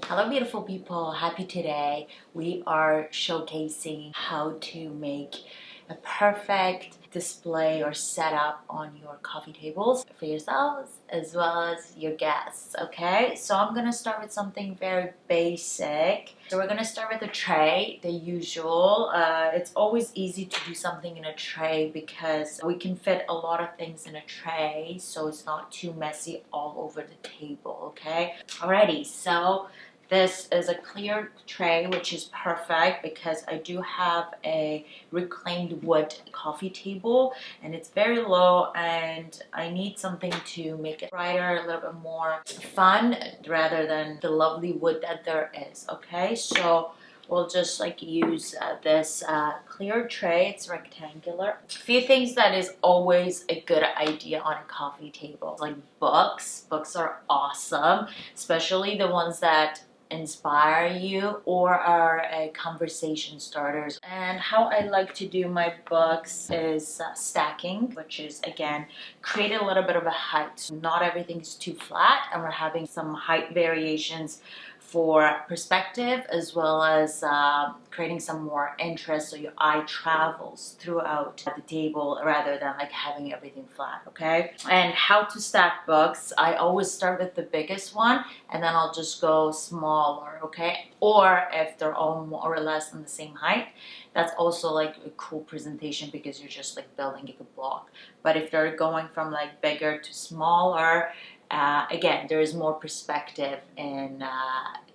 Hello beautiful people, happy today. We are showcasing how to make a perfect display or setup on your coffee tables for yourselves as well as your guests. Okay, so I'm gonna start with something very basic. So we're gonna start with a tray, the usual. It's always easy to do something in a tray because we can fit a lot of things in a tray, so it's not too messy all over the table. Okay, alrighty, so this is a clear tray, which is perfect because I do have a reclaimed wood coffee table and it's very low and I need something to make it brighter, a little bit more fun rather than the lovely wood that there is. Okay, so we'll just use this clear tray. It's rectangular. A few things that is always a good idea on a coffee table, like books. Books are awesome, especially the ones that inspire you or are conversation starters. And how I like to do my books is stacking, which is again create a little bit of a height. Not everything is too flat, and we're having some height variations for perspective as well as creating some more interest so your eye travels throughout the table rather than having everything flat. Okay, and how to stack books, I always start with the biggest one and then I'll just go smaller. Okay, or if they're all more or less on the same height, that's also a cool presentation because you're just building a block. But if they're going from bigger to smaller, again, there is more perspective in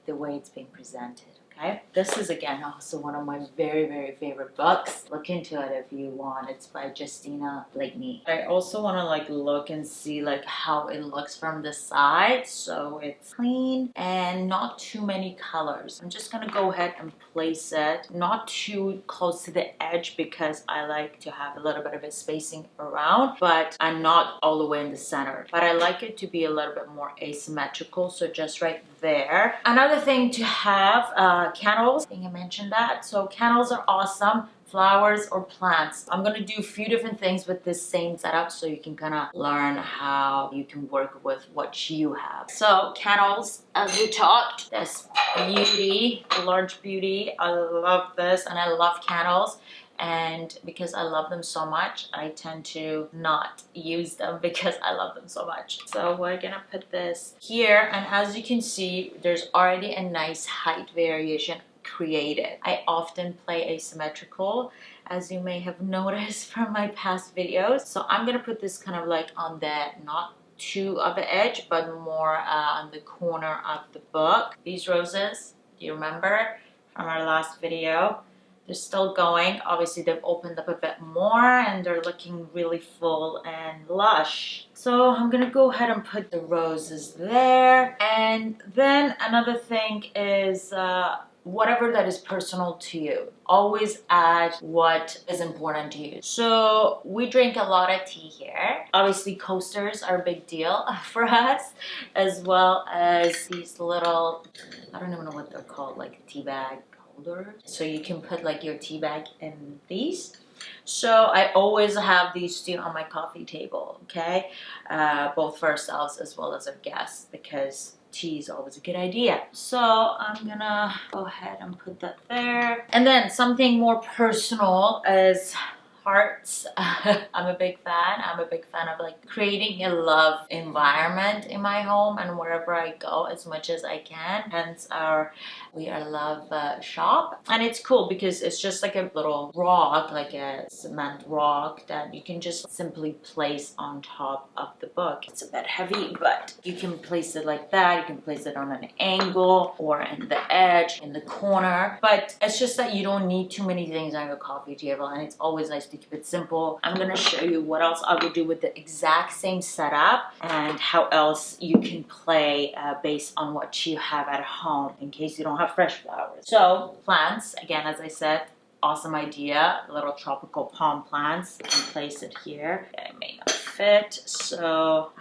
the way it's being presented. Okay, this is again also one of my very favorite books. Look into it if you want. It's by JustJaleh. I also want to look and see how it looks from the side, so it's clean and not too many colors. I'm just gonna go ahead and place it not too close to the edge because I like to have a little bit of a spacing around, but I'm not all the way in the center. But I like it to be a little bit more asymmetrical, so just right there. Another thing to have, candles. I think I mentioned that. So candles are awesome. Flowers or plants. I'm gonna do a few different things with this same setup so you can kind of learn how you can work with what you have. So candles, as we talked, this beauty, a large beauty. I love this and I love candles. And because I love them so much, I tend to not use them because I love them so much. So we're gonna put this here, and as you can see, there's already a nice height variation created. I often play asymmetrical, as you may have noticed from my past videos. So I'm gonna put this kind of on the not too of the edge, but more on the corner of the book. These roses, do you remember from our last video? They're still going. Obviously, they've opened up a bit more and they're looking really full and lush. So I'm gonna go ahead and put the roses there. And then another thing is whatever that is personal to you. Always add what is important to you. So we drink a lot of tea here. Obviously, coasters are a big deal for us, as well as these little, I don't even know what they're called, tea bag. So you can put your tea bag in these. So I always have these two on my coffee table, okay? Both for ourselves as well as our guests, because tea is always a good idea. So I'm gonna go ahead and put that there. And then something more personal is hearts. I'm a big fan. I'm a big fan of creating a love environment in my home and wherever I go as much as I can. Hence we are love shop. And it's cool because it's just a little rock, a cement rock that you can just simply place on top of the book. It's a bit heavy, but you can place it like that. You can place it on an angle or in the edge, in the corner. But it's just that you don't need too many things on your coffee table, and it's always nice to keep it simple. I'm gonna show you what else I would do with the exact same setup and how else you can play based on what you have at home in case you don't have fresh flowers. So plants, again, as I said, awesome idea. Little tropical palm plants. You can place it here. It may not fit, so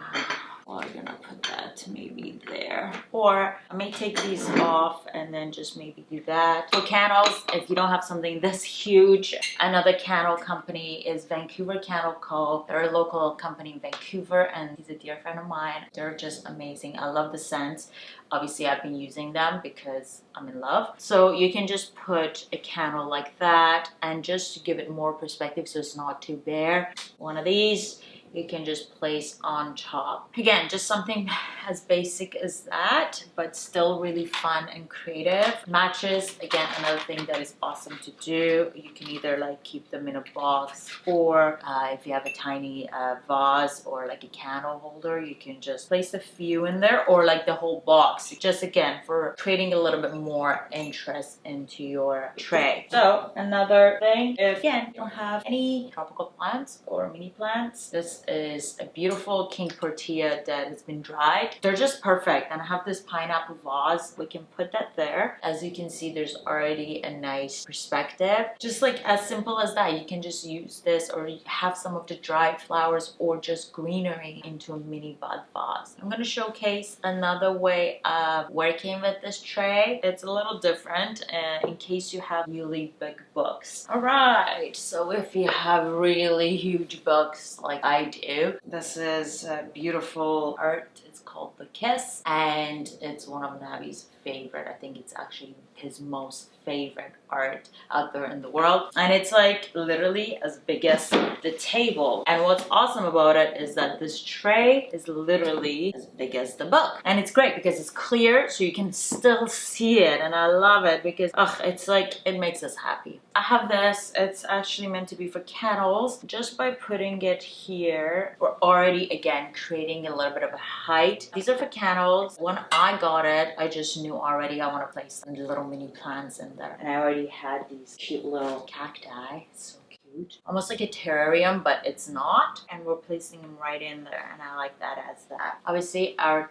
we're gonna put that that maybe there. Or I may take these off and then just maybe do that. For candles, if you don't have something this huge, another candle company is Vancouver Candle Co. They're a local company in Vancouver and he's a dear friend of mine. They're just amazing. I love the scents. Obviously, I've been using them because I'm in love. So you can just put a candle like that and just to give it more perspective so it's not too bare. One of these you can just place on top. Again, just something as basic as that, but still really fun and creative. Matches, again, another thing that is awesome to do. You can either like keep them in a box or if you have a tiny vase or like a candle holder, you can just place a few in there or like the whole box. Just again, for creating a little bit more interest into your tray. So another thing, if again, you don't have any tropical plants or mini plants, this is a beautiful king tortilla that has been dried. They're just perfect. And I have this pineapple vase. We can put that there. As you can see, there's already a nice perspective. Just like as simple as that, you can just use this or have some of the dried flowers or just greenery into a mini bud vase. I'm going to showcase another way of working with this tray. It's a little different in case you have really big books. All right, so if you have really huge books like I do, this is a beautiful art. It's called The Kiss and it's one of Navi's favorite. I think it's actually his most favorite art out there in the world, and it's like literally as big as the table. And what's awesome about it is that this tray is literally as big as the book, and it's great because it's clear so you can still see it, and I love it because it's like it makes us happy. I have this. It's actually meant to be for candles. Just by putting it here, we're already again creating a little bit of a height. These are for candles. When I got it, I just knew already I want to place some little mini plants in there, and I already had these cute little cacti. So cute, almost like a terrarium, but it's not, and we're placing them right in there, and I like that as that. Obviously our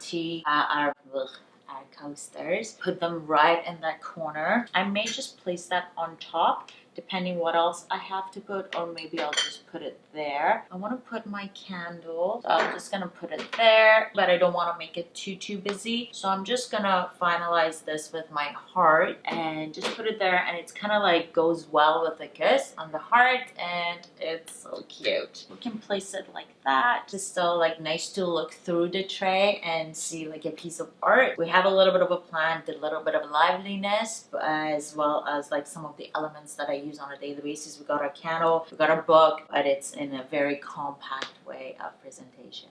coasters, put them right in that corner. I may just place that on top depending what else I have to put, or maybe I'll just put it there. I want to put my candle, so I'm just gonna put it there, but I don't want to make it too busy, so I'm just gonna finalize this with my heart and just put it there, and it's kind of like goes well with the kiss on the heart, and it's so cute. We can place it like that. It's still like nice to look through the tray and see like a piece of art. We have a little bit of a plant, a little bit of liveliness, as well as like some of the elements that I use on a daily basis. We got our candle, we got our book, but it's in a very compact way of presentation.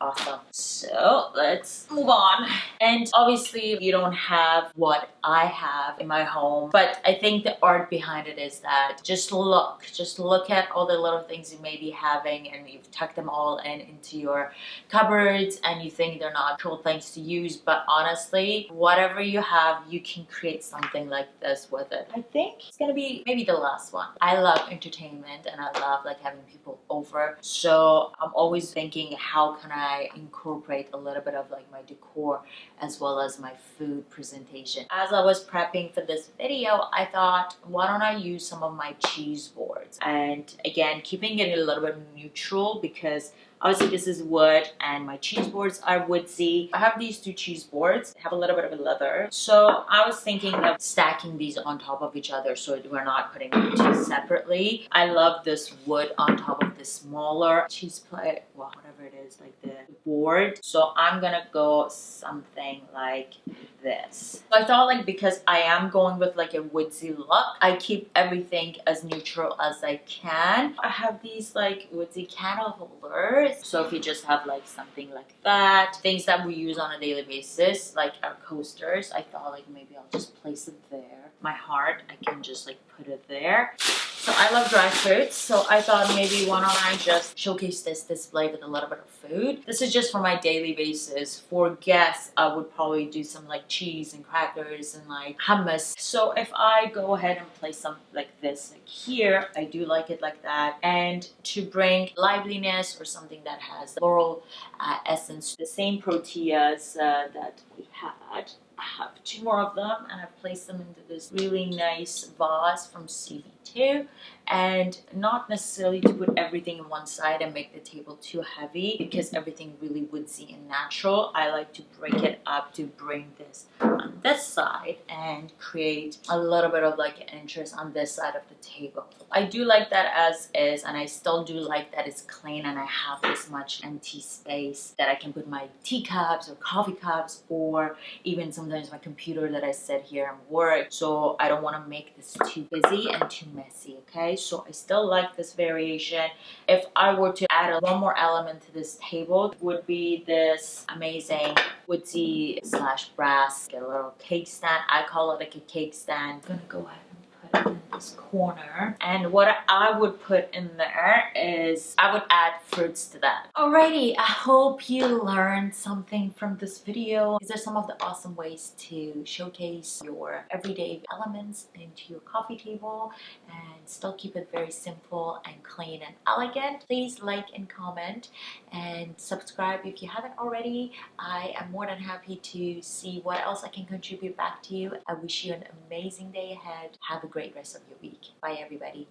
Awesome. So let's move on. And obviously you don't have what I have in my home, but I think the art behind it is that just look at all the little things you may be having, and you've tucked them all into your cupboards and you think they're not cool things to use, but honestly, whatever you have, you can create something like this with it. I think it's gonna be maybe the last one. I love entertainment and I love like having people over, so I'm always thinking, how can I incorporate a little bit of like my decor as well as my food presentation? As I was prepping for this video, I thought, why don't I use some of my cheese boards? And again, keeping it a little bit neutral because obviously this is wood and my cheese boards are woodsy. I have these two cheese boards, have a little bit of a leather. So I was thinking of stacking these on top of each other so we're not putting them two separately. I love this wood on top of this smaller cheese plate, well, whatever it is, like the board. So I'm gonna go something like this. So I thought like because I am going with like a woodsy look, I keep everything as neutral as I can. I have these like woodsy candle holders. So if you just have like something like that, things that we use on a daily basis, like our coasters, I thought like maybe I'll just place it there. My heart, I can just like put it there. So I love dry fruits, so I thought maybe why don't I just showcase this display with a little bit of food. This is just for my daily basis. For guests, I would probably do some like cheese and crackers and like hummus. So if I go ahead and place some like this like here, I do like it like that. And to bring liveliness or something that has floral essence, the same tortillas that we had, I have two more of them and I've placed them into this really nice vase from CB2, and not necessarily to put everything in one side and make the table too heavy because everything really woodsy and natural. I like to break it up to bring this on this side and create a little bit of like an interest on this side of the table. I do like that as is, and I still do like that it's clean and I have this much empty space that I can put my teacups or coffee cups, or even sometimes my computer that I sit here and work. So I don't want to make this too busy and too messy, okay? So I still like this variation. If I were to add one more element to this table, it would be this amazing woodsy slash brass, get a little cake stand. I call it like a cake stand. I'm gonna go ahead and put it in this corner. And what I would put in there is I would add fruits to that. Alrighty, I hope you learned something from this video. These are some of the awesome ways to showcase your everyday elements into your coffee table and still keep it very simple and clean and elegant. Please like and comment and subscribe if you haven't already. I am more than happy to see what else I can contribute back to you. I wish you an amazing day ahead. Have a great rest of your week. Bye everybody.